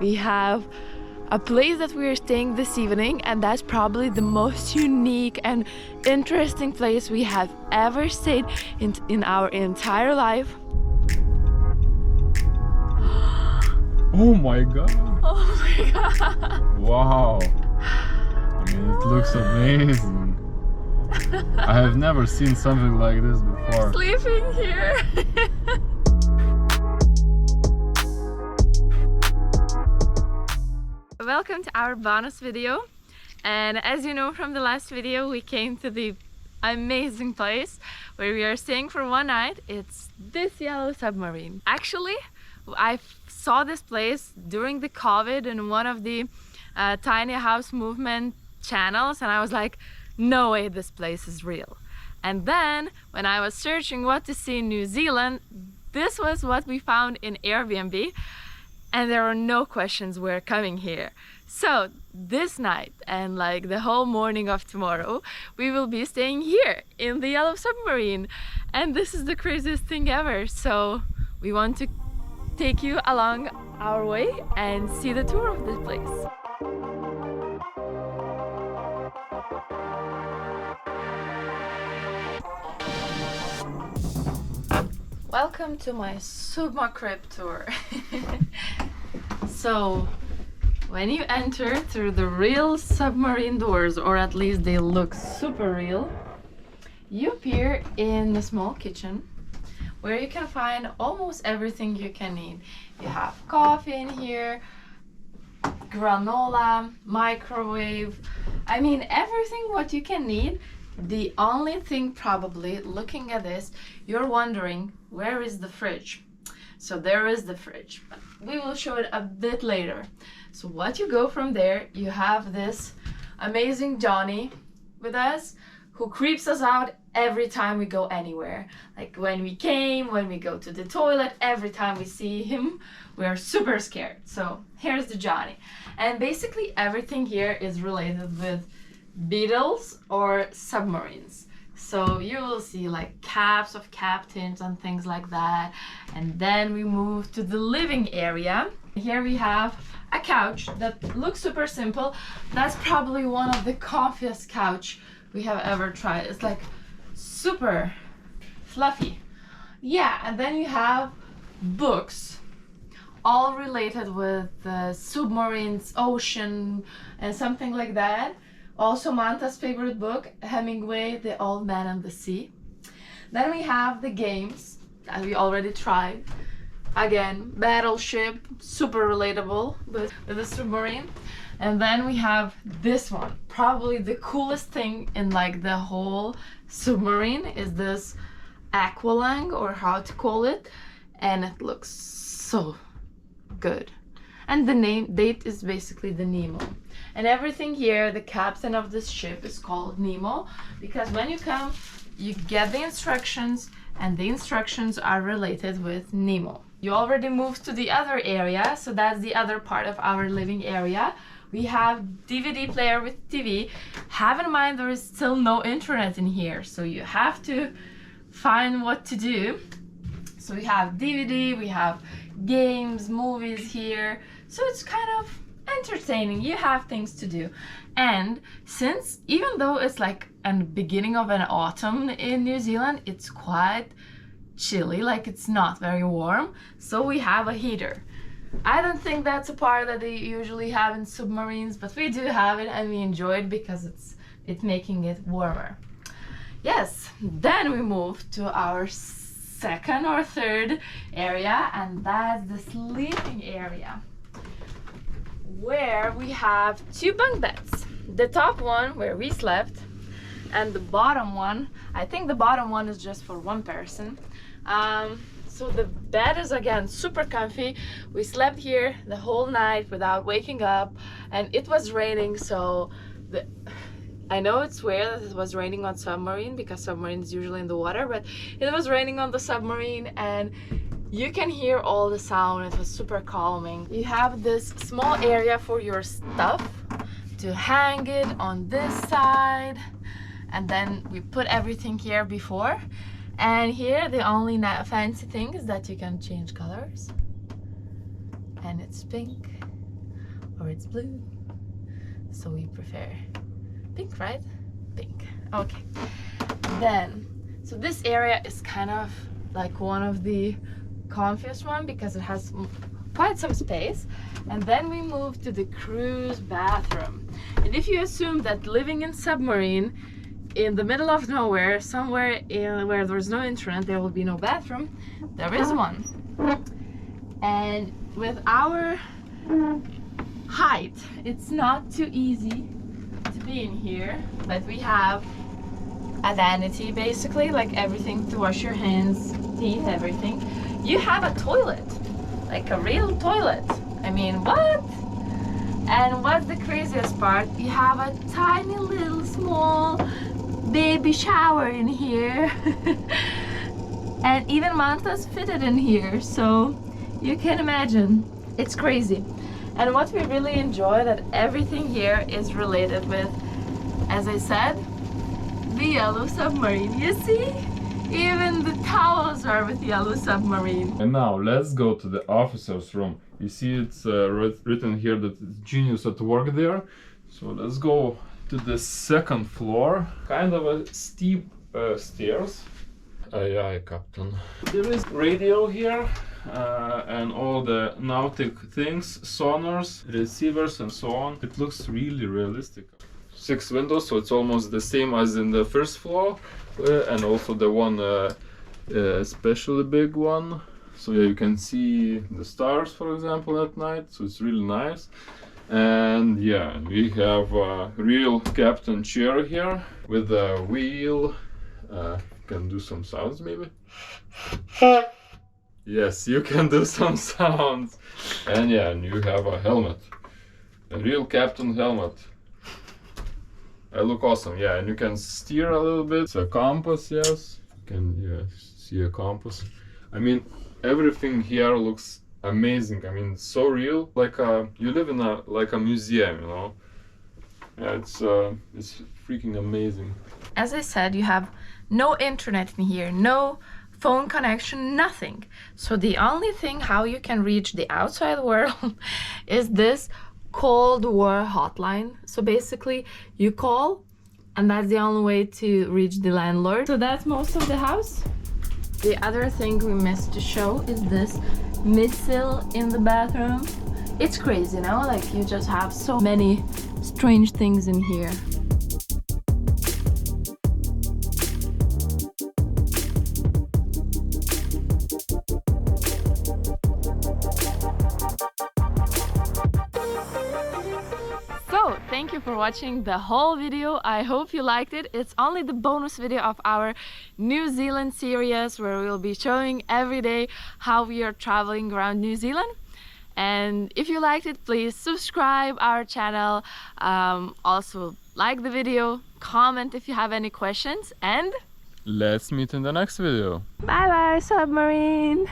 We have a place that we are staying this evening, and that's probably the most unique and interesting place we have ever stayed in our entire life. Oh my god! Oh my god! Wow! I mean, it looks amazing. I have never seen something like this before. Sleeping here. Welcome to our bonus video, and as you know from the last video, we came to the amazing place where we are staying for one night. It's this yellow submarine. Actually, I saw this place during the COVID in one of the tiny house movement channels, and I was like, no way this place is real. And then when I was searching what to see in New Zealand, this was what we found in Airbnb. And there are no questions, we're coming here. So this night and like the whole morning of tomorrow, we will be staying here in the yellow submarine. And this is the craziest thing ever. So we want to take you along our way and see the tour of this place. Welcome to my Submarine tour. So, when you enter through the real submarine doors, or at least they look super real, you appear in a small kitchen where you can find almost everything you can need. You have coffee in here, granola, microwave, I mean everything what you can need. The only thing probably, looking at this, you're wondering, where is the fridge? So there is the fridge, but we will show it a bit later. So what you go from there, you have this amazing Johnny with us, who creeps us out every time we go anywhere. Like when we came, when we go to the toilet, every time we see him, we are super scared. So here's the Johnny. And basically everything here is related with beetles or submarines. So you will see like caps of captains and things like that. And then we move to the living area. Here we have a couch that looks super simple. That's probably one of the comfiest couch we have ever tried. It's like super fluffy. Yeah, and then you have books, all related with submarines, ocean, and something like that. Also Manta's favorite book, Hemingway, The Old Man and the Sea. Then we have the games that we already tried. Again, Battleship, super relatable with the submarine. And then we have this one, probably the coolest thing in like the whole submarine is this aqualung, or how to call it. And it looks so good. And the date is basically the Nemo. And everything here, the captain of this ship is called Nemo, because when you come, you get the instructions, and the instructions are related with Nemo. You already moved to the other area, so that's the other part of our living area. We have DVD player with TV. Have in mind there is still no internet in here, so you have to find what to do. So we have DVD, we have games, movies here, so it's kind of entertaining. You have things to do. And since even though it's like a beginning of an autumn in New Zealand, it's quite chilly, like it's not very warm, so we have a heater. I don't think that's a part that they usually have in submarines, but we do have it and we enjoy it because it's making it warmer. Yes, then we move to our second or third area, and that's the sleeping area, where we have two bunk beds. The top one where we slept, and the bottom one, I think the bottom one is just for one person. So the bed is again super comfy. We slept here the whole night without waking up, and it was raining, so I know it's weird that it was raining on submarine because submarine is usually in the water, but it was raining on the submarine and you can hear all the sound. It was super calming. You have this small area for your stuff to hang it on this side, and then we put everything here before. And here the only fancy thing is that you can change colors, and it's pink or it's blue. So we prefer pink, right? Pink. Okay. Then, so this area is kind of like one of the comfiest one because it has quite some space. And then we move to the cruise bathroom. And if you assume that living in Submarine in the middle of nowhere, somewhere where there's no internet, there will be no bathroom, there is one. And with our height, it's not too easy to be in here, but we have a vanity basically, like everything to wash your hands, teeth, everything. You have a toilet, like a real toilet. I mean, what? And what's the craziest part? You have a tiny little small baby shower in here. And even Manta's fitted in here, so you can imagine, it's crazy. And what we really enjoy, that everything here is related with, as I said, the Yellow Submarine. You see? Even the towels are with Yellow Submarine. And now let's go to the officer's room. You see it's written here that it's genius at work there. So let's go to the second floor. Kind of a steep stairs. Aye, aye, Captain. There is radio here and all the nautic things, sonars, receivers and so on. It looks really realistic. 6 windows, so it's almost the same as in the first floor, and also the one especially big one. So yeah, you can see the stars, for example, at night. So it's really nice. And yeah, we have a real captain chair here with a wheel. Can do some sounds maybe. Yes, you can do some sounds. And yeah, and you have a helmet, a real captain helmet. I look awesome, yeah, and you can steer a little bit. It's a compass, yes. You can see a compass. I mean, everything here looks amazing. I mean, it's so real. Like you live in a museum, you know. Yeah, it's freaking amazing. As I said, you have no internet in here, no phone connection, nothing. So the only thing how you can reach the outside world is this Cold War hotline. So basically you call and that's the only way to reach the landlord. So that's most of the house. The other thing we missed to show is this missile in the bathroom. It's crazy, you know, like you just have so many strange things in here. Thank you for watching the whole video. I hope you liked it. It's only the bonus video of our New Zealand series where we'll be showing every day how we are traveling around New Zealand. And if you liked it, please subscribe our channel. Also like the video, comment if you have any questions, and let's meet in the next video. Bye bye, Submarine.